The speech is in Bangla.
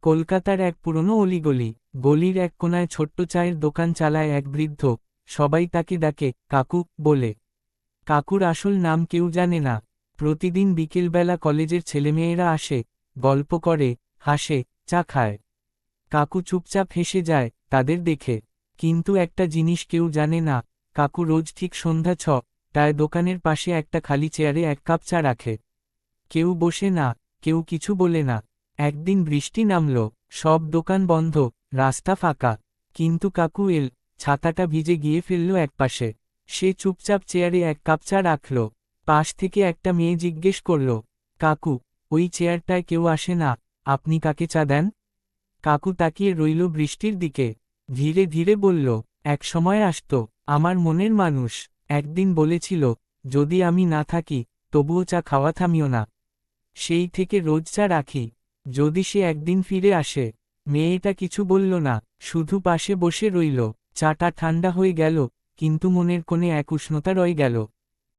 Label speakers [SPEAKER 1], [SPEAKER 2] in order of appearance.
[SPEAKER 1] কলকাতার এক পুরনো অলিগলি। গলির এক কোনায় ছোট্ট চায়ের দোকান চালায় এক বৃদ্ধ। সবাই তাকে ডাকে কাকু বলে। কাকুর আসল নাম কেউ জানে না। প্রতিদিন বিকেলবেলা কলেজের ছেলেমেয়েরা আসে, গল্প করে, হাসে, চা খায়। কাকু চুপচাপ হেসে যায় তাদের দেখে। কিন্তু একটা জিনিস কেউ জানে না, কাকু রোজ ঠিক সন্ধ্যা 6টায় দোকানের পাশে একটা খালি চেয়ারে এক কাপ চা রাখে। কেউ বসে না, কেউ কিছু বলে না। একদিন বৃষ্টি নামল, সব দোকান বন্ধ, রাস্তা ফাঁকা। কিন্তু কাকু ছাতাটা ভিজে গিয়ে ফেলল একপাশে। সে চুপচাপ চেয়ারে এক কাপ চা রাখল। পাশ থেকে একটা মেয়ে জিজ্ঞেস করল, কাকু, ওই চেয়ারটায় কেউ আসে না, আপনি কাকে চা দেন? কাকু তাকিয়ে রইল বৃষ্টির দিকে। ধীরে ধীরে বলল, এক সময় আসতো, আমার মনের মানুষ। একদিন বলেছিল, যদি আমি না থাকি, তবুও চা খাওয়া থামিও না। সেই থেকে রোজ চা রাখি, যদি সে একদিন ফিরে আসে। মেয়েটা কিছু বলল না, শুধু পাশে বসে রইল। চাটা ঠান্ডা হয়ে গেল, কিন্তু মনের কোণে এক উষ্ণতা রয়ে গেল।